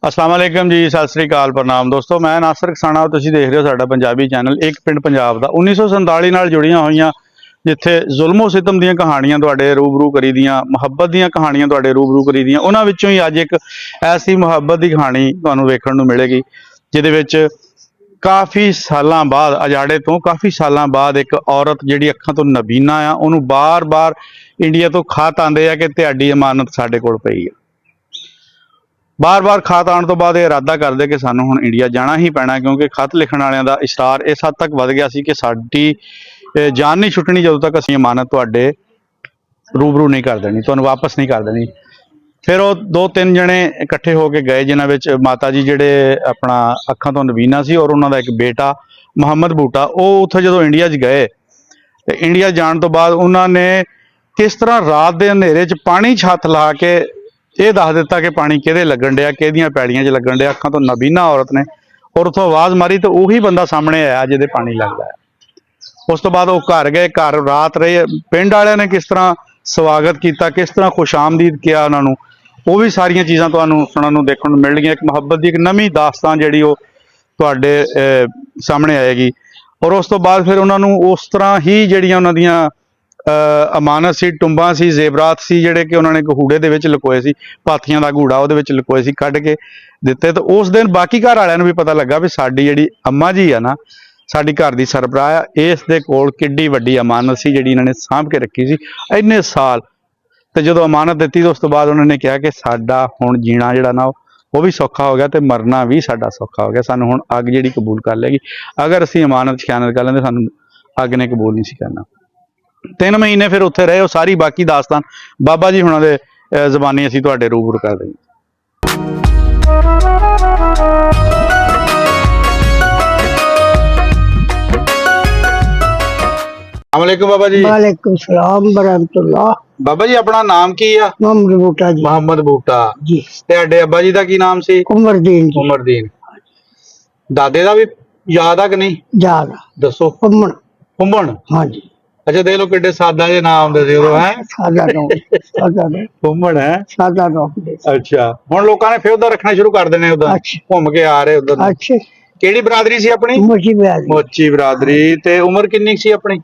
अस्सलाम वालेकुम जी, सत श्री अकाल, प्रणाम दोस्तों। मैं नासर खसाना, तुसीं देख रहे हो साडा पंजाबी चैनल एक पिंड पंजाब दा। 1947 नाल जुड़ियां होईयां जिथे जुल्मो सितम दीयां कहानियां तुहाडे रूबरू करी दियां, मुहब्बत दीयां कहानियां तुहाडे रूबरू करी दियां। उन्हां विच्चों ही अज एक ऐसी मुहब्बत दी कहानी तुहानूं वेखण नूं मिलेगी जिहदे विच काफ़ी सालां बाद, अजाड़े तो काफ़ी सालां बाद एक औरत जिहड़ी अखां तो नबीना आ, उहनूं बार बार इंडिया तो खत आंदे आ कि तुहाडी अमानत साडे कोल पई आ। बार बार खत आने तो बाद इरादा करते कि सानू हुण इंडिया जाना ही पैना, क्योंकि खत लिखण वालियां दा इशरार इस हद तक वध गया सी कि साडी जान नहीं छुटनी जदों तक असीं अमानत तुहाडे रूबरू नहीं कर देनी, तुहानूं वापस नहीं कर देनी। फिर वो दो तीन जने इकट्ठे होके गए, जिन्हां विच माता जी जिहड़े अपना अखां तो नबीना सी और उन्हां दा एक बेटा मुहम्मद बूटा। वो उत्थे जदों इंडिया च गए ते इंडिया जाण तो बाद उन्होंने किस तरह रात के अंधेरे च पानी च हथ ला के ये दस दिता कि पानी किहदे लगन डिया, किहदियां पैड़ियां च लगन डिया। अखां तो नबीना औरत ने और उथों आवाज़ मारी तो उही बंदा सामने आया जिहदे पानी लगदा है। उस तो बाद वो घर गए, घर रात रहे। पिंड वालियां ने किस तरह स्वागत किया, किस तरह खुश आमदीद किया उन्होंने, वो भी सारियां चीज़ां तुहानूं सुणन नूं देखण नूं मिलणगीਆਂ। एक मुहब्बत की एक नवीं दास्तान जिहड़ी वो तुहाडे सामने आएगी। और उस तो बाद फिर उन्होंने उस तरह ही जिहड़ियां उन्हां दियां अमानत सी, टुंबां सी, जेवरात सी, जिहड़े कि उन्होंने गहूड़े दे विच लुकोए सी, पाथियां दा गहूड़ा उहदे विच लुकोए सी, कढ के दिते। तो उस दिन बाकी घर वालियां नूं भी पता लगा भी साडी जिहड़ी अम्मा जी आ ना, साडी घर दी सरबराह आ, इस दे कोल किड्डी वड्डी अमानत सी जिहड़ी इन्हां ने सांभ के रखी सी इन्ने साल। ते जदों अमानत दित्ती तो उस तो बाद उन्होंने कहा कि साडा हुण जीना जिहड़ा ना वो भी सौखा हो गया, तो मरना भी साडा सौखा हो गया। सानूं हुण अग जिहड़ी कबूल कर लेगी, अगर असीं अमानत खयानत कर लैंदे सानूं अग ने कबूल नहीं सी करना। 3 महीने फिर उत्थे रहे। वो सारी बाकी दास्तान बाबा जी हुणां दे ज़बानी असीं तुहाडे रूबरू कर देंगे। अस्सलामुअलैकुम बाबा जी। वालेकुम सलाम बरहमतुल्लाह। बाबा जी अपना नाम की आ? मोहम्मद बूटा जी। मुहम्मद बूटा जी। तुहाडे अब्बा जी दा की नाम सी? उमरदीन जी। उमरदीन। दादे दा भी याद आ कि नहीं? याद आ। दसो। फुम्मण। फुम्मण। हाँ जी। अच्छा देख लो किड्डे सादा जे नाम आउंदे सी उदों, हैं? सादा नाम, सादा नाम, फुम्मण है। सादा नाम दे सी। अच्छा हुण लोकां ने फिर उधर रखना शुरू कर देने, उधर अच्छा। घूम के आ रहे उधर ਨੂੰ। अच्छे। ਕਿਹੜੀ ਬਰਾਦਰੀ ਸੀ ਆਪਣੀ? मोची ब्याज। ਮੋਚੀ ਬਰਾਦਰੀ। ਤੇ ਉਮਰ ਕਿੰਨੀ ਸੀ ਆਪਣੀ?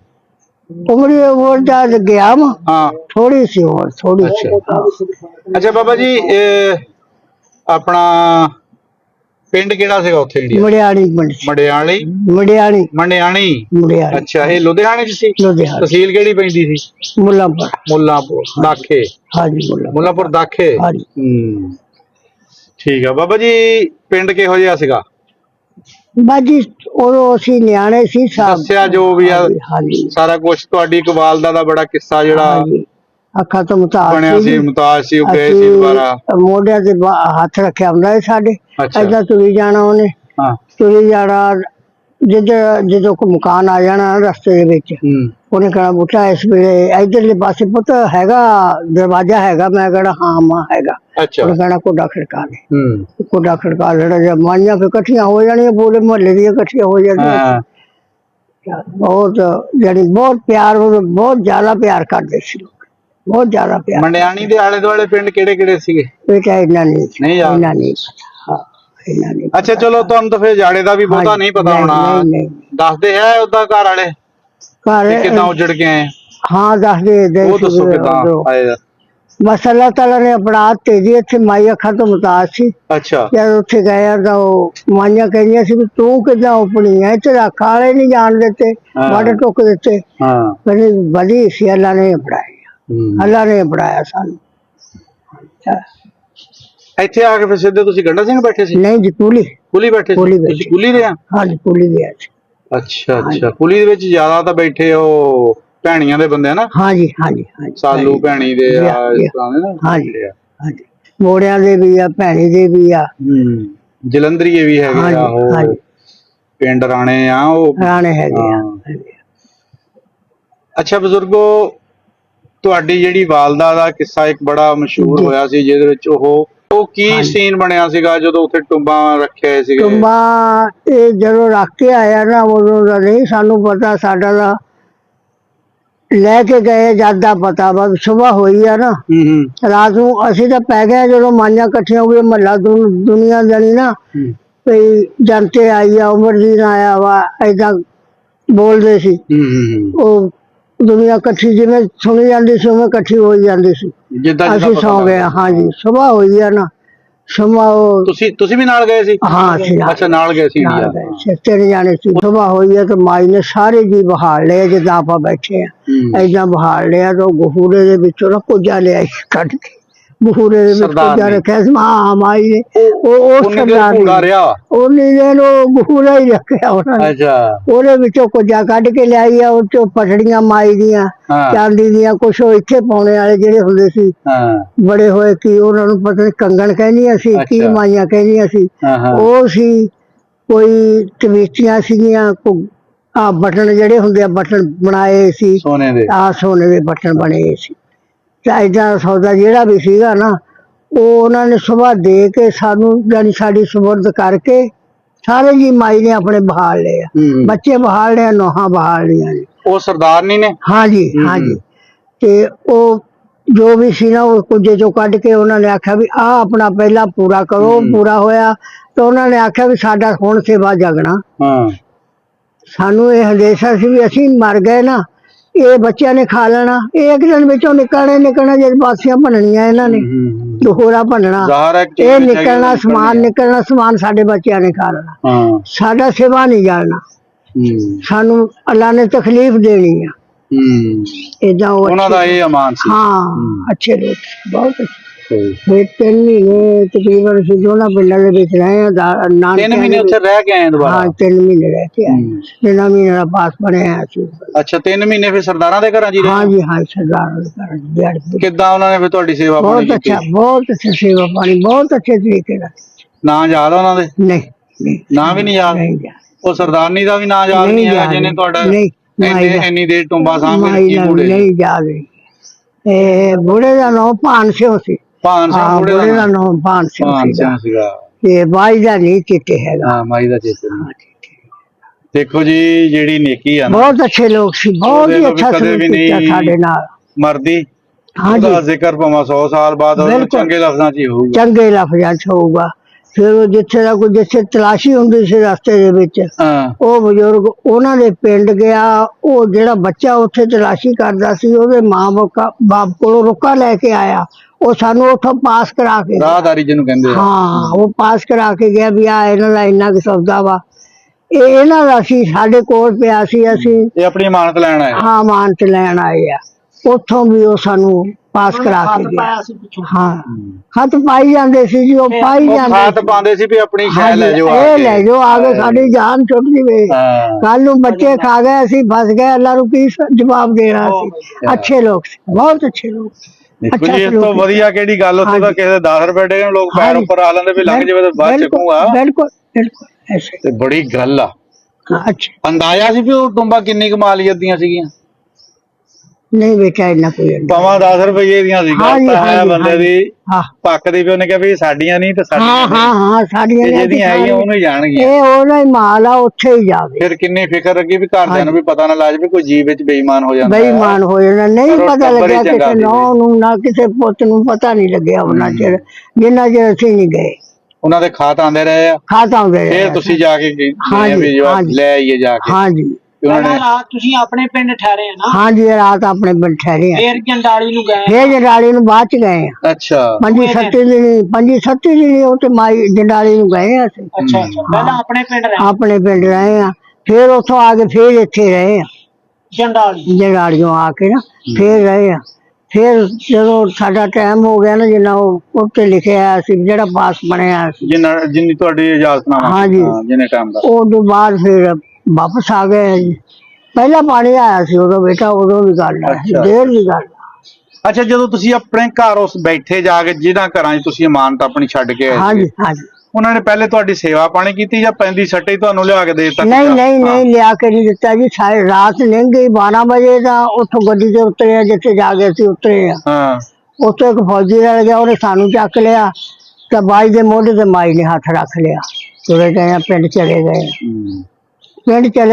उम्र वो जा गया वा। हाँ थोड़ी सी और थोड़ी सी। अच्छा बाबा जी अपना पिंड किहड़ा सीगा उत्थे इंडिया? मड़ियाणी पिंड सी। मडियाली। मड़ियाणी। मडियाणी। मड़ियाणी। अच्छा ये लुधियाने च सी? लुधियाने। तहसील किहड़ी पैंदी सी? मुल्लांपुर। मुल्लांपुर दाखे। हाँ जी मुल्लांपुर। मुल्लांपुर दाखे। हाँ जी। ठीक है बाबा जी, पिंड किहो जिहा सीगा? बाजी उदों असीं नियाणे सी साहब। दस्सिया जो भी आ हाँ जी। सारा कुछ। तुहाडी इक वालदा दा बड़ा किस्सा जिहड़ा अखा तो मुताज ਬਣਿਆ ਸੀ, ਮੁਤਾਜ ਸੀ, ਉਹ ਗਏ ਸੀ ਦੁਬਾਰਾ। ਮੋਢਿਆਂ ਤੇ ਹੱਥ ਰੱਖਿਆ ਹੁੰਦਾ ਹੈ ਸਾਡੇ। ਏਦਾਂ ਤੁਰੀ ਜਾਣਾ ਉਹਨੇ, ਤੁਰੀ ਜਾਣਾ। ਜਦੋਂ ਕੋਈ ਮਕਾਨ ਆ ਜਾਣਾ ਰਸਤੇ ਦੇ ਵਿੱਚ, ਉਹਨੇ ਕਹਿਣਾ ਬੂਟਾ ਇਸ ਵੇਲੇ ਇਧਰਲੇ ਪਾਸੇ ਪੁੱਤ ਹੈਗਾ ਦਰਵਾਜ਼ਾ ਹੈਗਾ? ਮੈਂ ਕਹਿਣਾ ਹਾਂ ਮਾਂ ਹੈਗਾ। ਉਹਨੇ ਕਹਿਣਾ ਕੋਡਾ ਖੜਕਾ ਦੇ। ਕੋਡਾ ਖੜਕਾ ਲੈਣਾ। ਜਦ ਮਾਈਆਂ ਫਿਰ ਇਕੱਠੀਆਂ ਹੋ ਜਾਣੀਆਂ, ਪੂਰੇ ਮੁਹੱਲੇ ਦੀਆਂ ਇਕੱਠੀਆਂ ਹੋ ਜਾਣੀਆਂ। ਬਹੁਤ ਯਾਨੀ ਬਹੁਤ ਪਿਆਰ, ਬਹੁਤ ਜ਼ਿਆਦਾ ਪਿਆਰ ਕਰਦੇ ਸੀ ਲੋਕ, बहुत ज्यादा प्यार। मंडियाणी दे आले दुआले पिंड किहड़े-किहड़े सीगे? बेटा इन्ना नहीं याद। इन्ना नहीं हां इन्ना नहीं। अच्छा चलो तुहानू तो फिर जाड़े दा भी बहुता नहीं पता होना। दस दे है उदा घर वाले घर कितना उजड़ के आए? हां दस दे। वो दसो किदा आए? बस अल्लाह ताला ने अपना तेजी इत्थे माई अखा तो मुताज सी। अच्छा जब उत्थे गए तो माइयां कहदियां सी कि तू किदा अपनी है, इत्थे अखा वाले नहीं जान देते, वड टुक देते। हां बड़ी बड़ी सी अल्लाह ने अपनाई। अल्लाह ने पढ़ाया सानू। ਇੱਥੇ ਆ ਕੇ ਫਿਰ ਸਿੱਧੇ ਤੁਸੀਂ ਗੰਡਾ ਸਿੰਘ ਬੈਠੇ ਸੀ? ਨਹੀਂ ਜੀ ਕੁਲੀ ਬੈਠੇ ਸੀ। ਤੁਸੀਂ ਕੁਲੀ ਦੇ ਆ? ਹਾਂ ਜੀ ਕੁਲੀ ਦੇ ਆ। ਅੱਛਾ ਅੱਛਾ ਕੁਲੀ ਦੇ ਵਿੱਚ ਜ਼ਿਆਦਾ ਤਾਂ ਬੈਠੇ ਉਹ ਭੈਣੀਆਂ ਦੇ ਬੰਦੇ ਆ ਨਾ? ਹਾਂ ਜੀ ਹਾਂ ਜੀ ਸਾਲੂ ਭੈਣੀ ਦੇ ਆ ਇਸ ਤਰ੍ਹਾਂ ਦੇ ਨਾ। ਹਾਂ ਜੀ ਹਾਂ ਜੀ ਮੋੜਿਆਂ ਦੇ ਵੀ ਆ, ਭੈਣੀ ਦੇ ਵੀ ਆ, ਜਲੰਧਰੀਏ ਵੀ ਹੈਗੇ ਆ, ਉਹ ਪਿੰਡ ਰਾਣੇ ਆ, ਉਹ ਰਾਣੇ ਹੈਗੇ ਆ। ਅੱਛਾ ਬਜ਼ੁਰਗੋ, ਤੁਹਾਡੀ ਜਿਹੜੀ ਵਾਲਦਾ ਦਾ ਕਿੱਸਾ ਇੱਕ ਬੜਾ ਮਸ਼ਹੂਰ ਹੋਇਆ ਸੀ, ਜਿਹਦੇ ਵਿੱਚ ਉਹ ਕੀ ਸੀਨ ਬਣਿਆ ਸੀਗਾ ਜਦੋਂ ਉੱਥੇ ਟੁੰਬਾਂ ਰੱਖੇ ਸੀਗੇ? ਟੁੰਬਾਂ ਇਹ ਜਦੋਂ ਰੱਖ ਕੇ ਆਇਆ ਨਾ, ਉਦੋਂ ਦਾ ਨਹੀਂ ਸਾਨੂੰ ਪਤਾ। ਸਾਡਾ ਦਾ ਲੈ ਕੇ ਗਏ ਜਦ ਦਾ ਪਤਾ ਵਾ ਸੁਬਾਹ ਹੋਈ ਆ ਨਾ ਰਾਤ ਨੂੰ ਅਸੀਂ ਤਾਂ ਪੈ ਗਏ ਜਦੋਂ ਮਾਈਆਂ ਇਕੱਠੀਆਂ ਹੋ ਗਈਆਂ ਮਹੱਲਾ ਦੁਨੀਆ ਜਾਣੀ ਨਾ ਵੀ ਜਨਤੇ ਆਈ ਆ ਉਮਰਦੀਨ ਆਇਆ ਵਾ ਏਦਾਂ ਬੋਲਦੇ ਸੀ। ਉਹ ਦੁਨੀਆ ਇਕੱਠੀ ਜਿਵੇਂ ਸੁਣੀ ਜਾਂਦੀ ਸੀ ਉਵੇਂ ਇਕੱਠੀ ਹੋਈ ਜਾਂਦੀ ਸੀ। ਅਸੀਂ ਸੌ ਗਏ। ਹਾਂਜੀ ਸੁਬਾਹ ਹੋਈ ਆ ਨਾ ਸੁਬਾਹ। ਤੁਸੀਂ ਵੀ ਨਾਲ ਗਏ ਸੀ? ਹਾਂ ਅਸੀਂ ਅੱਛਾ ਨਾਲ ਗਏ ਸੀ। 3 ਜਾਣੇ ਸੀ। ਸੁਬਾਹ ਹੋਈ ਆ ਤੇ ਮਾਈ ਨੇ ਸਾਰੇ ਜੀ ਬਹਾਲ ਲਿਆ ਜਿੱਦਾਂ ਆਪਾਂ ਬੈਠੇ ਆ ਏਦਾਂ ਬਹਾਲ ਲਿਆ ਤੇ ਗਹੂਰੇ ਦੇ ਵਿੱਚੋਂ ਨਾ ਕੁੱਜਾ ਲਿਆ ਕੱਢ ਕੇ ਗਹੂਰੇ ਦੇ ਵਿੱਚ ਕੁੱਜਾ ਰੱਖਿਆ ਸੀ। ਹਾਂ ਮਾਈ ਨੇ ਉਹ ਸਰਦਾਰ ਉਹਨੇ ਗਹੂਰਾ ਹੀ ਰੱਖਿਆ ਉਹਨਾਂ ਨੇ। ਉਹਦੇ ਵਿੱਚੋਂ ਕੁੱਜਾ ਕੱਢ ਕੇ ਲਿਆਈ ਆ। ਉਹ ਚੋਂ ਪਟੜੀਆਂ ਮਾਈ ਦੀਆਂ ਚਾਂਦੀ ਦੀਆਂ ਕੁਛ ਉਹ ਇੱਥੇ ਪਾਉਣੇ ਵਾਲੇ ਜਿਹੜੇ ਹੁੰਦੇ ਸੀ ਬੜੇ ਹੋਏ ਕੀ ਉਹਨਾਂ ਨੂੰ ਪਤਾ ਨੀ ਕੰਗਣ ਕਹਿੰਦੀਆਂ ਸੀ ਕੀ ਮਾਈਆਂ ਕਹਿੰਦੀਆਂ ਸੀ। ਉਹ ਸੀ ਕੋਈ ਟਵੀਚੀਆਂ ਸੀਗੀਆਂ ਆ ਬਟਨ ਜਿਹੜੇ ਹੁੰਦੇ ਆ ਬਟਨ ਬਣਾਏ ਸੀ ਸੋਨੇ ਦੇ ਬਟਨ ਬਣੇ ਸੀ। ਏਦਾਂ ਸੌਦਾ ਜਿਹੜਾ ਵੀ ਸੀਗਾ ਨਾ ਉਹ ਉਹਨਾਂ ਨੇ ਸੁਬਾਹ ਦੇ ਕੇ ਸਾਨੂੰ ਜਾਨੀ ਸਾਡੀ ਸੁਪਰਦ ਕਰਕੇ ਸਾਰੇ ਜੀ ਮਾਈ ਨੇ ਆਪਣੇ ਬਹਾਲ ਲਏ ਆ। ਬੱਚੇ ਬਹਾਲ ਲਏ ਨੋਹਾਂ ਬਹਾਲ ਲਈਆਂ ਨੇ। ਉਹ ਸਰਦਾਰਨੀ ਨੇ? ਹਾਂਜੀ ਹਾਂਜੀ। ਤੇ ਉਹ ਜੋ ਵੀ ਸੀ ਨਾ ਉਹ ਕੁੱਜੇ ਚੋਂ ਕੱਢ ਕੇ ਉਹਨਾਂ ਨੇ ਆਖਿਆ ਵੀ ਆਹ ਆਪਣਾ ਪਹਿਲਾਂ ਪੂਰਾ ਕਰੋ। ਪੂਰਾ ਹੋਇਆ ਤਾਂ ਉਹਨਾਂ ਨੇ ਆਖਿਆ ਵੀ ਸਾਡਾ ਹੁਣ ਸੇਵਾ ਜਗਣਾ। ਸਾਨੂੰ ਇਹ ਹੰਦੇਸ਼ਾ ਸੀ ਵੀ ਅਸੀਂ ਮਰ ਗਏ ਨਾ ਇਹ ਬੱਚਿਆਂ ਨੇ ਖਾ ਲੈਣਾ। ਇਹ ਇੱਕ ਦਿਨ ਵਿੱਚੋਂ ਨਿਕਲਣਾ ਜਦ ਬਾਸੀਆਂ ਭੰਨਣੀਆਂ ਇਹਨਾਂ ਨੇ ਹੋਰਾ ਭੰਨਣਾ ਇਹ ਨਿਕਲਣਾ ਸਮਾਨ ਸਾਡੇ ਬੱਚਿਆਂ ਨੇ ਖਾ ਲੈਣਾ। ਸਾਡਾ ਸੇਵਾ ਨਹੀਂ ਜਾਣਾ ਸਾਨੂੰ ਅੱਲਾ ਨੇ ਤਕਲੀਫ ਦੇਣੀ ਆ। ਏਦਾਂ ਉਹਨਾਂ ਦਾ ਇਹ ਅਮਾਨ ਸੀ। ਹਾਂ ਅੱਛੇ ਲੋਕ ਬਹੁਤ ਅੱਛੇ। 3 ਮਹੀਨੇ ਤਕਰੀਬਨ ਅਸੀਂ ਦੋਨਾਂ ਪਿੰਡਾਂ ਦੇ ਵਿੱਚ ਰਹੇ ਆ। 3 ਮਹੀਨੇ ਉੱਥੇ ਰਹਿ ਕੇ ਆਏ ਦੁਬਾਰਾ? ਹਾਂ 3 ਮਹੀਨੇ ਰਹਿ ਕੇ ਆਏ। 3 ਮਹੀਨੇ ਦਾ ਪਾਸ ਬਣਿਆ ਸੀ। ਅੱਛਾ 3 ਮਹੀਨੇ ਫਿਰ ਸਰਦਾਰਾਂ ਦੇ ਘਰਾਂ ਜੀ ਰਹੇ? ਹਾਂਜੀ ਹਾਂ ਸਰਦਾਰਾਂ ਦੇ ਘਰਾਂ। ਕਿੱਦਾਂ ਉਹਨਾਂ ਨੇ ਫਿਰ ਤੁਹਾਡੀ ਸੇਵਾ ਪਾਣੀ ਕੀਤੀ? ਬਹੁਤ ਅੱਛਾ ਸੇਵਾ ਪਾਣੀ ਬਹੁਤ ਅੱਛੇ ਤਰੀਕੇ ਨਾਲ। ਨਾਂ ਯਾਦ ਆ ਉਹਨਾਂ ਦੇ? ਨਹੀਂ ਨਾਂ ਵੀ ਨਹੀਂ ਯਾਦ? ਉਹ ਸਰਦਾਰਨੀ ਦਾ ਵੀ ਨਾਂ ਯਾਦ ਨਹੀਂ ਹੈਗਾ ਜਿਹਨੇ ਤੁਹਾਡਾ ਇੰਨੀ ਦੇਰ ਟੁੰਬਾ ਸਾਂਭ ਕੇ ਨਹੀਂ ਯਾਦ। ਇਹ ਬੁੜੇ ਦਾ ਨਾਮ ਭਾਨ ਸਿੰਘ ਸੀ। ਬੁੜੇ ਦਾ ਨਾਮ ਭਾਨ ਸਿੰਘ ਸੀਗਾ ਤੇ ਮਾਈ ਦਾ ਨਹੀਂ ਚੇਤੇ ਹੈਗਾ। ਮਾਈ ਦਾ ਚੇਤੇ ਦੇਖੋ ਜੀ ਜਿਹੜੀ ਨੇਕੀ ਆ ਬਹੁਤ ਅੱਛੇ ਲੋਕ ਸੀ। ਬਹੁਤ ਹੀ ਅੱਛਾ ਸਲੂਕ ਕੀਤਾ ਸਾਡੇ ਨਾਲ। ਮਰਦੀ ਉਹਦਾ ਜ਼ਿਕਰ ਭਾਵੇਂ 100 ਸਾਲ ਬਾਅਦ ਚੰਗੇ ਲਫ਼ਜ਼ਾਂ 'ਚ ਹੀ ਹੋਊਗਾ। ਚੰਗੇ ਲਫ਼ਜ਼ਾਂ 'ਚ ਹੋਊਗਾ। ਫਿਰ ਉਹ ਜਿੱਥੇ ਤਲਾਸ਼ੀ ਹੁੰਦੀ ਸੀ ਰਸਤੇ ਦੇ ਵਿੱਚ ਉਹ ਬਜ਼ੁਰਗ ਉਹਨਾਂ ਦੇ ਪਿੰਡ ਗਿਆ। ਉਹ ਜਿਹੜਾ ਬੱਚਾ ਉੱਥੇ ਤਲਾਸ਼ੀ ਕਰਦਾ ਸੀ ਉਹਦੇ ਮਾਂ ਬਾਪ ਕੋਲੋਂ ਰੁਕਾ ਲੈ ਕੇ ਆਇਆ। ਉਹ ਸਾਨੂੰ ਉੱਥੋਂ ਪਾਸ ਕਰਾ ਕੇ ਰਾਹਦਾਰੀ ਜਿਹਨੂੰ ਕਹਿੰਦੇ ਆ। ਹਾਂ ਉਹ ਪਾਸ ਕਰਾ ਕੇ ਗਿਆ ਵੀ ਆ ਇਹਨਾਂ ਦਾ ਇੰਨਾ ਕੁ ਸੌਦਾ ਵਾ। ਇਹ ਇਹਨਾਂ ਦਾ ਸੀ ਸਾਡੇ ਕੋਲ ਪਿਆ ਸੀ। ਅਸੀਂ ਇਹ ਆਪਣੀ ਅਮਾਨਤ ਲੈਣ ਆਏ। ਹਾਂ ਅਮਾਨਤ ਲੈਣ ਆਏ ਆ। ਉੱਥੋਂ ਵੀ ਉਹ ਸਾਨੂੰ ਪਾਸ ਕਰਾ ਕੇ ਗਿਆ। ਹਾਂ ਖਤ ਪਾਈ ਜਾਂਦੇ ਸੀ ਜੀ। ਉਹ ਪਾਈ ਜਾਂਦੇ ਖਤ ਪਾਉਂਦੇ ਸੀ ਵੀ ਆਪਣੀ ਸ਼ੈ ਲੈ ਜਾਓ ਇਹ ਲੈ ਜਾਓ ਆ ਕੇ ਸਾਡੀ ਜਾਨ ਛੁੱਟ ਜਵੇ। ਕੱਲ ਨੂੰ ਬੱਚੇ ਖਾ ਗਏ ਅਸੀਂ ਫਸ ਗਏ ਅੱਲਾ ਨੂੰ ਕੀ ਜਵਾਬ ਦੇਣਾ ਸੀ। ਅੱਛੇ ਲੋਕ ਸੀ ਬਹੁਤ ਅੱਛੇ ਲੋਕ। ਇਸ ਤੋਂ ਵਧੀਆ ਕਿਹੜੀ ਗੱਲ ਉੱਥੇ ਤਾਂ ਕਿਸੇ 10 ਰੁਪਏ ਦੇ ਲੋਕ ਪੈਰ ਉੱਪਰ ਆ ਲੈਂਦੇ ਵੀ ਲੰਘ ਜਾਵੇ ਤਾਂ ਬਾਅਦ ਚੱਕੂਗਾ। ਬਿਲਕੁਲ ਤੇ ਬੜੀ ਗੱਲ ਆ। ਅੱਛਾ ਅੰਦਾਜ਼ਾ ਸੀ ਵੀ ਉਹ ਟੁੰਬਾਂ ਕਿੰਨੀ ਕਮਾਲੀਅਤ ਦੀਆਂ ਸੀਗੀਆਂ? ਨਹੀਂ ਬੇਟਾ ਇੰਨਾ ਕੋਈ ਭਾਵੇਂ 10 ਰੁਪਏ ਦੀਆਂ ਸੀ। ਗੱਲ ਤਾਂ ਹੈ ਬੰਦੇ ਦੀ ਪੱਕ ਦੀ ਵੀ ਉਹਨੇ ਕਿਹਾ ਵੀ ਸਾਡੀਆਂ ਨਹੀਂ ਤੇ ਸਾਡੀਆਂ ਜਿਹੜੀਆਂ ਹੈਗੀਆਂ ਉਹਨੂੰ ਹੀ ਜਾਣਗੀਆਂ। ਇਹ ਉਹਦਾ ਹੀ ਮਾਲ ਆ ਉੱਥੇ ਹੀ ਜਾਵੇ। ਫਿਰ ਕਿੰਨੀ ਫਿਕਰ ਰੱਖੀ ਵੀ ਘਰਦਿਆਂ ਨੂੰ ਵੀ ਪਤਾ ਨਾ ਲੱਗ ਜਾਵੇ ਕੋਈ ਜੀਵ ਵਿੱਚ ਬੇਈਮਾਨ ਹੋ ਜਾਂਦਾ। ਬੇਈਮਾਨ ਹੋ ਜਾਂਦਾ ਨਹੀਂ ਪਤਾ ਲੱਗਿਆ ਕਿਸੇ ਨੂੰ ਨਾ ਕਿਸੇ ਪੁੱਤ ਨੂੰ ਪਤਾ ਨਹੀਂ ਲੱਗਿਆ ਉਹਨਾਂ ਚਿਰ ਜਿੰਨਾ ਚਿਰ ਅਸੀਂ ਨਹੀਂ ਗਏ। ਉਹਨਾਂ ਦੇ ਖਾਤ ਆਉਂਦੇ ਰਹੇ ਆ? ਖਾਤ ਆਉਂਦੇ ਰਹੇ। ਫਿਰ ਤੁਸੀਂ ਜਾ ਕੇ ਲੈ ਆਈਏ ਜਾ ਕੇ? ਹਾਂਜੀ ਰਾਤ ਤੁਸੀਂ ਆਪਣੇ ਪਿੰਡ ਠਹਿਰੇ ਆ ਨਾ? ਹਾਂਜੀ ਰਾਤ ਆਪਣੇ ਪਿੰਡ ਠਹਿਰੇ ਆ। ਫਿਰ ਜੰਡਾਲੀ ਨੂੰ ਗਏ? ਫਿਰ ਜੰਡਾਲੀ ਨੂੰ ਬਾਅਦ ਚ ਗਏ ਆ। ਅੱਛਾ 5-7 ਦਿਨ ਉਹ ਤੇ ਮਾਈ ਜੰਡਾਲੀ ਨੂੰ ਗਏ ਆ ਅਸੀਂ। ਅੱਛਾ ਪਹਿਲਾਂ ਆਪਣੇ ਪਿੰਡ ਰਹੇ ਆ। ਫਿਰ ਉੱਥੋਂ ਆ ਕੇ ਫਿਰ ਇੱਥੇ ਰਹੇ ਆ ਜੰਡਾਲੀਓਂ ਆ ਕੇ ਨਾ ਫਿਰ ਰਹੇ ਆ। ਫਿਰ ਜਦੋਂ ਸਾਡਾ ਟਾਈਮ ਹੋ ਗਿਆ ਨਾ ਜਿੰਨਾ ਉਹ ਉੱਤੇ ਲਿਖਿਆ ਸੀ ਜਿਹੜਾ ਪਾਸ ਬਣਿਆ ਸੀ ਜਿੰਨੀ ਤੁਹਾਡੀ ਇਜਾਜ਼ਤਨਾਮਾ। ਹਾਂਜੀ ਜਿੰਨੇ ਟਾਈਮ ਦਾ ਉਹ ਤੋਂ ਬਾਅਦ ਫਿਰ ਵਾਪਸ ਆ ਗਏ ਜੀ। ਪਹਿਲਾਂ ਪਾਣੀ ਆਇਆ ਸੀ ਉਦੋਂ ਬੇਟਾ ਉਦੋਂ ਵੀ ਗੱਲ ਆ ਦੇਰ ਦੀ ਗੱਲ। ਅੱਛਾ ਜਦੋਂ ਤੁਸੀਂ ਆਪਣੇ ਘਰ ਉਸ ਬੈਠੇ ਜਾ ਕੇ ਜਿਹਨਾਂ ਘਰਾਂ 'ਚ ਤੁਸੀਂ ਅਮਾਨਤ ਆਪਣੀ ਛੱਡ ਕੇ ਆਏ? ਹਾਂਜੀ ਹਾਂਜੀ। ਉਹਨਾਂ ਨੇ ਪਹਿਲੇ ਤੁਹਾਡੀ ਸੇਵਾ ਪਾਣੀ ਕੀਤੀ ਜਾਂ ਪੈਂਦੀ ਸੱਟੇ ਤੁਹਾਨੂੰ ਲਿਆ ਕੇ ਦੇ ਦਿੱਤਾ? ਨਹੀਂ ਲਿਆ ਕੇ ਨਹੀਂ ਦਿੱਤਾ ਜੀ। ਸਾਰੀ ਰਾਤ ਲੰਘ ਗਈ 12 ਵਜੇ ਦਾ ਉੱਥੋਂ ਗੱਡੀ ਤੇ ਉਤਰੇ ਆ ਜਿੱਥੇ ਜਾ ਕੇ ਅਸੀਂ ਉਤਰੇ ਆ। ਉੱਥੇ ਇੱਕ ਫੌਜੀ ਰਹਿ ਗਿਆ ਉਹਨੇ ਸਾਨੂੰ ਚੱਕ ਲਿਆ ਤਾਂ ਬਾਈ ਦੇ ਮੋਢੇ ਤੇ ਮਾਈ ਨੇ ਹੱਥ ਰੱਖ ਲਿਆ। ਤੁਰੇ ਗਏ ਆ ਪਿੰਡ ਚਲੇ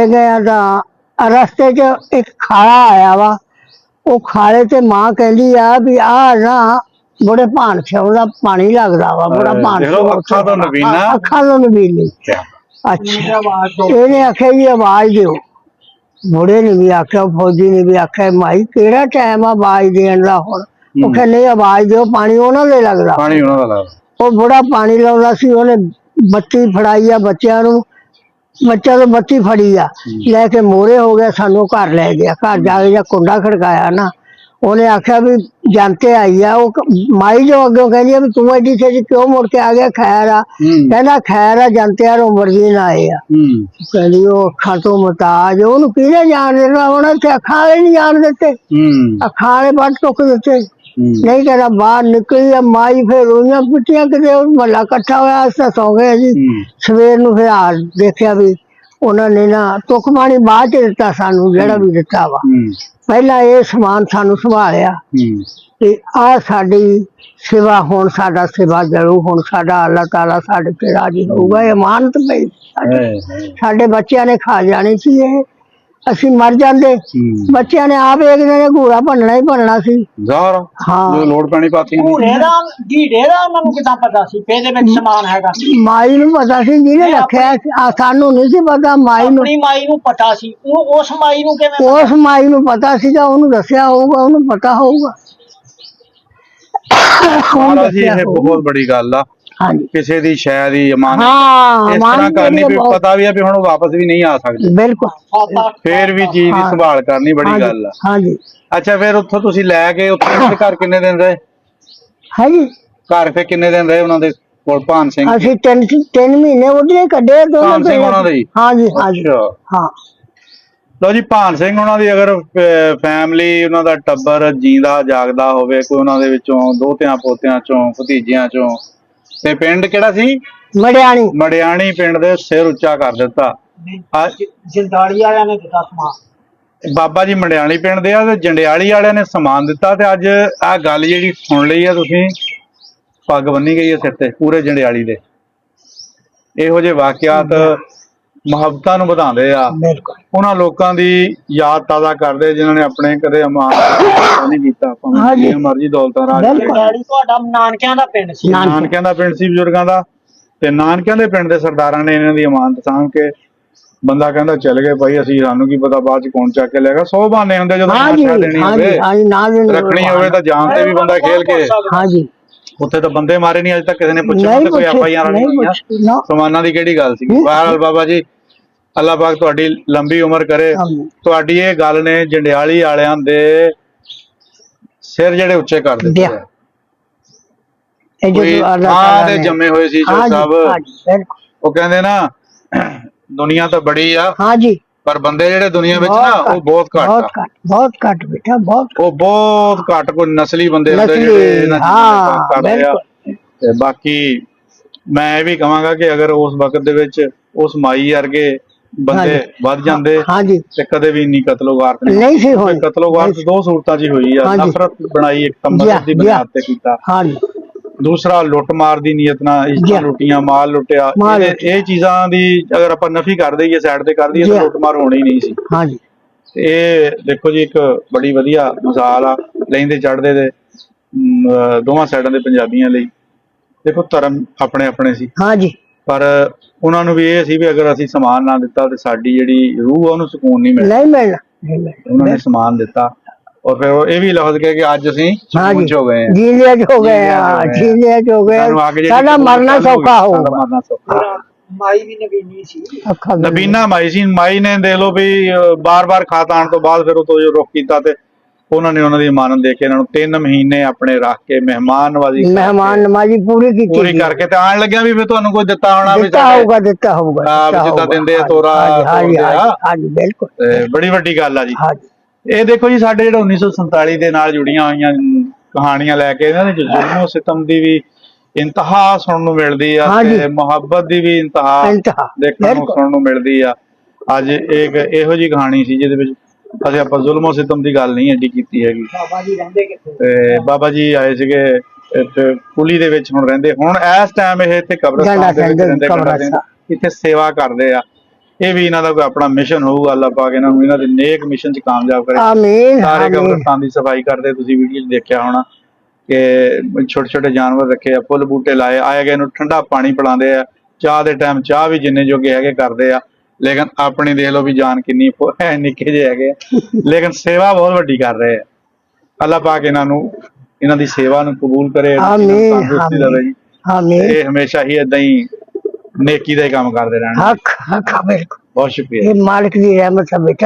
ਗਏ ਆ ਤਾਂ ਰਸਤੇ 'ਚ ਇੱਕ ਖਾਲਾ ਆਇਆ ਵਾ ਉਹ ਖਾਲੇ ਤੇ ਮਾਂ ਕਹਿੰਦੀ ਆ ਵੀ ਆ ਨਾ ਬੜੇ ਭਾਣ ਸਿਉ ਦਾ ਪਾਣੀ ਲੱਗਦਾ ਵਾ, ਬੜਾ ਭਾਣ ਦੇਖੋ ਅੱਖਾਂ ਤੋਂ ਨਵੀਨਾ। ਅੱਖਾਂ ਤੋਂ ਨਵੀਨੀ। ਅੱਛਾ ਇਹਨੇ ਆਖਿਆ ਜੀ ਆਵਾਜ਼ ਦਿਓ। ਬੁੜੇ ਨੇ ਵੀ ਆਖਿਆ, ਫੌਜੀ ਨੇ ਵੀ ਆਖਿਆ, ਮਾਈ ਕਿਹੜਾ ਟਾਈਮ ਆ ਆਵਾਜ਼ ਦੇਣ ਦਾ ਹੁਣ। ਉਹ ਕਹਿੰਦੇ ਨਹੀਂ ਆਵਾਜ਼ ਦਿਓ, ਪਾਣੀ ਉਹਨਾਂ ਦੇ ਲੱਗਦਾ। ਪਾਣੀ ਉਹਨਾਂ ਦਾ ਲੱਗਦਾ। ਉਹ ਬੁੜਾ ਪਾਣੀ ਲਾਉਂਦਾ ਸੀ, ਉਹਨੇ ਬੱਤੀ ਫੜਾਈ ਆ ਬੱਚਿਆਂ ਨੂੰ, ਬੱਚਿਆਂ ਤੋਂ ਬੱਤੀ ਫੜੀ ਆ, ਲੈ ਕੇ ਮੋਰੇ ਹੋ ਗਿਆ, ਸਾਨੂੰ ਘਰ ਲੈ ਗਿਆ। ਘਰ ਜਾ ਕੇ ਜਾਂ ਕੁੰਡਾ ਖੜਕਾਇਆ ਨਾ, ਉਹਨੇ ਆਖਿਆ ਵੀ ਜਾਂਤੇ ਆਈ ਆ। ਉਹ ਮਾਈ ਜੋ ਅੱਗੇ ਕਹਿੰਦੀ ਆ ਵੀ ਤੂੰ ਐਡੀ ਛੇਤੀ ਕਿਉਂ ਮੁੜ ਕੇ ਆ ਗਿਆ, ਖੈਰ ਆ। ਕਹਿੰਦਾ ਖੈਰ ਆ, ਜਾਂਤੇ ਆ ਉਮਰ ਜੀ ਨਾ ਆਏ ਆ। ਕਹਿੰਦੀ ਉਹ ਅੱਖਾਂ ਤੋਂ ਮੁਤਾਜ, ਉਹਨੂੰ ਕਿਹਨੇ ਜਾਣ ਦੇਣਾ, ਉਹਨਾਂ ਤੇ ਅੱਖਾਂ ਵਾਲੇ ਨਹੀਂ ਜਾਣ ਦਿੱਤੇ, ਅੱਖਾਂ ਵਾਲੇ ਵੱਟ ਟੁੱਕ ਦਿੱਤੇ। ਨਹੀਂ ਕਹਿੰਦਾ ਬਾਹਰ ਨਿਕਲੀ ਆ ਮਾਈ, ਫਿਰ ਰੋਈਆਂ ਪਿੱਟੀਆਂ, ਕਿਤੇ ਮਹੱਲਾ ਇਕੱਠਾ ਹੋਇਆ, ਅਸਾਂ ਸੌ ਗਏ ਜੀ। ਸਵੇਰ ਨੂੰ ਫਿਰ ਹਾਲ ਦੇਖਿਆ ਵੀ ਉਹਨਾਂ ਨੇ ਨਾ ਤੁੱਕ ਪਾਣੀ ਬਾਅਦ ਚ ਦਿੱਤਾ ਸਾਨੂੰ, ਜਿਹੜਾ ਵੀ ਦਿੱਤਾ ਵਾ। ਪਹਿਲਾਂ ਇਹ ਸਮਾਨ ਸਾਨੂੰ ਸੰਭਾਲਿਆ ਤੇ ਆ ਸਾਡੀ ਸੇਵਾ, ਹੁਣ ਸਾਡਾ ਸੇਵਾ ਜਰੂ, ਹੁਣ ਸਾਡਾ ਅੱਲਾਹ ਤਾਲਾ ਸਾਡੇ ਤੇ ਰਾਜੀ ਹੋਊਗਾ। ਇਹ ਅਮਾਨਤ ਪਈ ਸਾਡੇ ਬੱਚਿਆਂ ਨੇ ਖਾ ਜਾਣੀ ਸੀ, ਇਹ ਅਸੀਂ ਮਰ ਜਾਂਦੇ। ਬੱਚਿਆਂ ਨੇ ਆਪ ਇੱਕ ਦਿਨ ਘੂਰਾ ਭੰਨਣਾ ਹੀ ਭੰਨਣਾ ਸੀ। ਹਾਂ ਲੋੜ ਪੈਣੀ ਪਾਤੀ ਘੂਰੇ ਦਾ ਢੀੜੇ ਦਾ ਉਹਨਾਂ ਨੂੰ ਕਿੱਦਾਂ ਪਤਾ ਸੀ ਇਹਦੇ ਵਿੱਚ ਸਮਾਨ ਹੈਗਾ? ਮਾਈ ਨੂੰ ਪਤਾ ਸੀ, ਜਿਹਨੇ ਰੱਖਿਆ ਸਾਨੂੰ ਨਹੀਂ ਸੀ ਪਤਾ। ਮਾਈ ਨੂੰ, ਆਪਣੀ ਮਾਈ ਨੂੰ ਪਤਾ ਸੀ। ਉਸ ਮਾਈ ਨੂੰ ਕਿਵੇਂ? ਉਸ ਮਾਈ ਨੂੰ ਪਤਾ ਸੀਗਾ, ਉਹਨੂੰ ਦੱਸਿਆ ਹੋਊਗਾ, ਉਹਨੂੰ ਪਤਾ ਹੋਊਗਾ। ਇਹ ਬਹੁਤ ਬੜੀ ਗੱਲ ਆ। ਹਾਂਜੀ ਕਿਸੇ ਦੀ ਸ਼ੈ ਦੀ ਅਮਾਨਤ ਹਾਂ, ਇਸ ਤਰ੍ਹਾਂ ਕਰਨੀ ਵੀ ਪਤਾ ਵੀ ਆ ਵੀ ਹੁਣ ਉਹ ਵਾਪਸ ਵੀ ਨਹੀਂ ਆ ਸਕਦੇ। ਬਿਲਕੁਲ। ਫੇਰ ਵੀ ਚੀਜ਼ ਦੀ ਸੰਭਾਲ ਕਰਨੀ ਬੜੀ ਗੱਲ ਆ। ਹਾਂਜੀ। ਅੱਛਾ ਫਿਰ ਉੱਥੋਂ ਤੁਸੀਂ ਲੈ ਕੇ ਉੱਥੇ ਘਰ ਕਿੰਨੇ ਦਿਨ ਰਹੇ? ਹਾਂਜੀ ਘਰ ਫੇ ਕਿੰਨੇ ਦਿਨ ਰਹੇ ਉਹਨਾਂ ਦੇ ਕੋਲ ਭਾਨ ਸਿੰਘ? ਅਸੀਂ 3 ਮਹੀਨੇ ਉਹਦੇ ਕੱਢੇ ਭਾਨ ਸਿੰਘ ਉਹਨਾਂ ਦੇ। ਹਾਂਜੀ ਹਾਂਜੀ ਹਾਂ। ਲੋ ਜੀ, ਭਾਨ ਸਿੰਘ ਉਹਨਾਂ ਦੀ ਅਗਰ ਫੈਮਿਲੀ, ਉਹਨਾਂ ਦਾ ਟੱਬਰ ਜੀਂਦਾ ਜਾਗਦਾ ਹੋਵੇ, ਕੋਈ ਉਹਨਾਂ ਦੇ ਵਿੱਚੋਂ ਦੋਹਤਿਆਂ ਪੋਤਿਆਂ ਚੋਂ ਭਤੀਜਿਆਂ ਚੋਂ, ਤੇ ਪਿੰਡ ਕਿਹੜਾ ਸੀ? ਮੜਿਆਣੀ। ਮੜਿਆਣੀ ਪਿੰਡ ਦੇ ਸਿਰ ਉੱਚਾ ਕਰ ਦਿੱਤਾ। ਜੰਡਾਲੀ ਵਾਲਿਆਂ ਨੇ ਦਿੱਤਾ ਸਮਾਨ। ਬਾਬਾ ਜੀ ਮੰਡਿਆਲੀ ਪਿੰਡ ਦੇ ਆ ਤੇ ਜੰਡਿਆਲੀ ਵਾਲਿਆਂ ਨੇ ਸਮਾਨ ਦਿੱਤਾ। ਤੇ ਅੱਜ ਆਹ ਗੱਲ ਜਿਹੜੀ ਸੁਣ ਲਈ ਆ ਤੁਸੀਂ, ਪੱਗ ਬੰਨੀ ਗਈ ਹੈ ਸਿਰ ਤੇ ਪੂਰੇ ਜੰਡਿਆਲੀ ਦੇ। ਇਹੋ ਜਿਹੇ ਵਾਕਿਆਤ ਮੁਹੱਬਤਾਂ ਨੂੰ ਵਧਾਉਂਦੇ ਆ, ਉਹਨਾਂ ਲੋਕਾਂ ਦੀ ਯਾਦ ਤਾਜ਼ਾ ਕਰਦੇ ਜਿਨ੍ਹਾਂ ਨੇ ਆਪਣੇ ਕਦੇ ਅਮਾਨ ਨਹੀਂ ਕੀਤਾ, ਭਾਵੇਂ ਜਿੰਨੀਆਂ ਮਰਜ਼ੀ ਦੌਲਤਾਂ ਰਾਜ। ਜੰਡਿਆਲੀ ਤੁਹਾਡਾ ਨਾਨਕਿਆਂ ਦਾ ਪਿੰਡ ਸੀ? ਨਾਨਕਿਆਂ ਦਾ ਪਿੰਡ ਸੀ ਬਜ਼ੁਰਗਾਂ ਦਾ, ਤੇ ਨਾਨਕਿਆਂ ਦੇ ਪਿੰਡ ਦੇ ਸਰਦਾਰਾਂ ਨੇ ਇਹਨਾਂ ਦੀ ਅਮਾਨਤ ਸਾਂਭ ਕੇ, ਬੰਦਾ ਕਹਿੰਦਾ ਚੱਲ ਗਏ ਭਾਈ, ਅਸੀਂ ਸਾਨੂੰ ਕੀ ਪਤਾ ਬਾਅਦ ਚ ਕੌਣ ਚੱਕ ਕੇ ਲੈ ਗਿਆ। 100 ਬਹਾਨੇ ਹੁੰਦੇ ਜਦੋਂ ਨਾਸ਼ਾ ਦੇਣੀ ਹੋਵੇ, ਰੱਖਣੀ ਹੋਵੇ ਤਾਂ ਜਾਨ ਤੇ ਵੀ ਬੰਦਾ ਖੇਲ ਕੇ। ਹਾਂਜੀ। ਉੱਥੇ ਤਾਂ ਬੰਦੇ ਮਾਰੇ ਨਹੀਂ, ਅਜੇ ਤੱਕ ਕਿਸੇ ਨੇ ਪੁੱਛਿਆ ਤੇ ਕੋਈ FIR ਨਹੀਂ ਹੋਈਆਂ। ਸਮਾਨਾਂ ਦੀ ਕਿਹੜੀ ਗੱਲ ਸੀ। ਬਹਰਹਾਲ ਬਾਬਾ ਜੀ ਅੱਲਾਹ ਪਾਕ ਤੁਹਾਡੀ ਲੰਬੀ ਉਮਰ ਕਰੇ। ਤੁਹਾਡੀ ਇਹ ਗੱਲ ਨੇ ਜੰਡਿਆਲੀ ਵਾਲਿਆਂ ਦੇ ਸਿਰ ਜਿਹੜੇ ਉੱਚੇ ਕਰ ਦਿੱਤੇ ਆ। ਥਾਂ ਦੇ ਜੰਮੇ ਹੋਏ ਸੀ ਸਾਹਿਬ। ਉਹ ਕਹਿੰਦੇ ਨਾ ਦੁਨੀਆ ਤਾਂ ਬੜੀ ਆ, ਪਰ ਬੰਦੇ ਜਿਹੜੇ ਦੁਨੀਆ ਵਿੱਚ ਨਾ ਉਹ ਬਹੁਤ ਘੱਟ ਆ। ਬਹੁਤ ਘੱਟ ਬੇਟਾ, ਉਹ ਬਹੁਤ ਘੱਟ। ਕੋਈ ਨਸਲੀ ਬੰਦੇ ਹੁੰਦੇ ਜਿਹੜੇ ਇਹਨਾਂ ਚੀਜ਼ਾਂ ਕਰਦੇ ਆ। ਤੇ ਬਾਕੀ ਮੈਂ ਇਹ ਵੀ ਕਹਾਂਗਾ ਕਿ ਅਗਰ ਉਸ ਵਕਤ ਦੇ ਵਿੱਚ ਉਸ ਮਾਈ ਵਰਗੇ ਬੰਦੇ ਵੱਧ ਜਾਂਦੇ ਤੇ ਕਦੇ ਵੀ ਇੰਨੀ ਕਤਲੋਗਾਰਤ ਨਹੀਂ ਸੀ ਹੋਈ। ਕਤਲੋਗਾਰਤ ਦੋ ਸੂਰਤਾਂ 'ਚ ਹੋਈ ਆ। ਨਫ਼ਰਤ ਬਣਾਈ ਇੱਕ ਤਾਂ ਮਜ਼ਹਬ ਦੀ ਬੁਨਿਆਦ ਤੇ ਕੀਤਾ, ਦੂਸਰਾ ਲੁੱਟ ਮਾਰ ਦੀ ਨੀਅਤ ਨਾਲ ਇੱਜ਼ਤਾਂ ਲੁੱਟੀਆਂ, ਮਾਲ ਲੁੱਟਿਆ। ਇਹ ਚੀਜ਼ਾਂ ਦੀ ਅਗਰ ਆਪਾਂ ਨਫੀ ਕਰ ਦਈਏ, ਸਾਈਡ ਤੇ ਕਰ ਦਈਏ, ਤਾਂ ਲੁੱਟ ਮਾਰ ਹੋਣੀ ਨਹੀਂ ਸੀ। ਇਹ ਦੇਖੋ ਜੀ, ਇੱਕ ਬੜੀ ਵਧੀਆ ਮਿਸਾਲ ਆ ਲੈਂਦੇ ਚੜ੍ਹਦੇ ਦੇ ਦੋਵਾਂ ਸਾਈਡਾਂ ਦੇ ਪੰਜਾਬੀਆਂ ਲਈ। ਦੇਖੋ ਧਰਮ ਆਪਣੇ ਆਪਣੇ ਸੀ, ਪਰ ਉਹਨਾਂ ਨੂੰ ਵੀ ਇਹ ਸੀ ਵੀ ਅਗਰ ਅਸੀਂ ਸਮਾਨ ਨਾ ਦਿੱਤਾ ਤੇ ਸਾਡੀ ਜਿਹੜੀ ਰੂਹ ਆ ਉਹਨੂੰ ਸਕੂਨ ਨਹੀਂ ਮਿਲਣਾ। ਉਹਨਾਂ ਨੇ ਸਮਾਨ ਦਿੱਤਾ, ਔਰ ਫਿਰ ਉਹ ਇਹ ਵੀ ਲਫ਼ਜ਼ ਕਹੇ ਕਿ ਅੱਜ ਅਸੀਂ ਸਕੂਨ ਚ ਹੋ ਗਏ ਆ, ਜੀਲਿਆ ਚ ਹੋ ਗਏ ਆ, ਜੀਲਿਆ ਚ ਹੋ ਗਏ। ਸਾਡਾ ਮਰਨਾ ਸੌਖਾ ਹੋਊਗਾ। ਮਰਨਾ ਸੌਖਾ। ਮਾਈ ਵੀ ਨਬੀਨੀ ਸੀ, ਨਬੀਨਾ ਮਾਈ ਸੀ। ਮਾਈ ਨੇ ਦੇਖ ਲਓ ਵੀ ਬਾਰ-ਬਾਰ ਖਾਤ ਆਉਣ ਤੋਂ ਬਾਅਦ ਫਿਰ ਉਹ ਤੋਂ ਰੁੱਖ ਕੀਤਾ ਤੇ ਉਹਨਾਂ ਨੇ ਉਹਨਾਂ ਦੀ ਇਮਾਨਤ ਦੇ ਕੇ ਇਹਨਾਂ ਨੂੰ 3 ਮਹੀਨੇ ਆਪਣੇ ਰੱਖ ਕੇ ਮਹਿਮਾਨ ਨਵਾਜ਼ੀ ਪੂਰੀ ਕਰਕੇ ਤੇ ਆਣ ਲੱਗਿਆ ਵੀ ਤੁਹਾਨੂੰ ਕੋਈ ਦਿੱਤਾ ਹੋਣਾ ਵੀ ਦਿੱਤਾ ਹੋਊਗਾ ਜਿੱਦਾਂ ਦਿੰਦੇ ਆ ਤੋਰਾ। ਬਿਲਕੁਲ ਬੜੀ ਵੱਡੀ ਗੱਲ ਆ ਜੀ। ਇਹ ਦੇਖੋ ਜੀ, ਸਾਡੇ ਜਿਹੜਾ 1947 ਦੇ ਨਾਲ ਜੁੜੀਆਂ ਹੋਈਆਂ ਕਹਾਣੀਆਂ ਲੈ ਕੇ ਇਹਨਾਂ ਦੇ ਜ਼ੁਲਮੋ ਸਿਤਮ ਦੀ ਵੀ ਇੰਤਹਾ ਸੁਣਨ ਨੂੰ ਮਿਲਦੀ ਆ, ਤੇ ਮੁਹੱਬਤ ਦੀ ਵੀ ਇੰਤਹਾ ਦੇਖਣ ਨੂੰ ਸੁਣਨ ਨੂੰ ਮਿਲਦੀ ਆ। ਅੱਜ ਇੱਕ ਇਹੋ ਜਿਹੀ ਕਹਾਣੀ ਸੀ ਜਿਹਦੇ ਵਿੱਚ ਅਸੀਂ ਆਪਾਂ ਜ਼ੁਲਮੋ ਸਿਤਮ ਦੀ ਗੱਲ ਨਹੀਂ ਐਡੀ ਕੀਤੀ ਹੈਗੀ। ਬਾਬਾ ਜੀ ਰਹਿੰਦੇ ਕਿੱਥੇ? ਤੇ ਬਾਬਾ ਜੀ ਆਏ ਸੀਗੇ ਇੱਥੇ ਕੁਲੀ ਦੇ ਵਿੱਚ, ਹੁਣ ਰਹਿੰਦੇ, ਹੁਣ ਇਸ ਟਾਈਮ ਇਹ ਇੱਥੇ ਕਬਰਸਤਾਨ ਦੇ ਵਿੱਚ ਰਹਿੰਦੇ, ਇੱਥੇ ਸੇਵਾ ਕਰਦੇ ਆ। ਇਹ ਵੀ ਇਹਨਾਂ ਦਾ ਕੋਈ ਆਪਣਾ ਮਿਸ਼ਨ ਹੋਊਗਾ। ਅੱਲਾਹ ਪਾਕ ਇਹਨਾਂ ਨੂੰ ਇਹਨਾਂ ਦੇ ਨੇਕ ਮਿਸ਼ਨ 'ਚ ਕਾਮਯਾਬ ਕਰੇ। ਆਮੀਨ ਸਾਰੇ ਆਮੀਨ ਕਬਰਸਤਾਨ ਦੀ ਸਫਾਈ ਕਰਦੇ, ਤੁਸੀਂ ਵੀਡੀਓ 'ਚ ਦੇਖਿਆ ਹੋਣਾ ਕਿ ਛੋਟੇ ਛੋਟੇ ਜਾਨਵਰ ਰੱਖੇ ਆ, ਫੁੱਲ ਬੂਟੇ ਲਾਏ, ਆਏ ਗਏ ਨੂੰ ਠੰਡਾ ਪਾਣੀ ਪਿਲਾਉਂਦੇ ਆ, ਚਾਹ ਦੇ ਟਾਈਮ ਚਾਹ ਵੀ ਜਿੰਨੇ ਜੋਗੇ ਹੈਗੇ ਕਰਦੇ ਆ। ਲੇਕਿਨ ਆਪਣੀ ਦੇਖ ਲਓ ਵੀ ਜਾਨ ਕਿੰਨੀ ਹੈ, ਨਿੱਕੇ ਜਿਹੇ ਹੈਗੇ ਆ, ਲੇਕਿਨ ਸੇਵਾ ਬਹੁਤ ਵੱਡੀ ਕਰ ਰਹੇ ਆ। ਅੱਲਾਹ ਪਾਕ ਇਹਨਾਂ ਨੂੰ ਇਹਨਾਂ ਦੀ ਸੇਵਾ ਨੂੰ ਕਬੂਲ ਕਰੇ, ਇਹਨਾਂ ਨੂੰ ਆਮੀਨ ਤੰਦਰੁਸਤੀ ਦੇਵੇ ਜੀ। ਆਮੀਨ ਇਹ ਹਮੇਸ਼ਾ ਹੀ ਏਦਾਂ ਹੀ ਨੇਕੀ ਦਾ ਹੀ ਕੰਮ ਕਰਦੇ ਰਹਿਣ। ਹੱਕ ਹੱਕ ਬਿਲकुल ਬਹੁਤ ਸ਼ੁਕਰੀਆ। ये मालिक की रहमत है बेटा।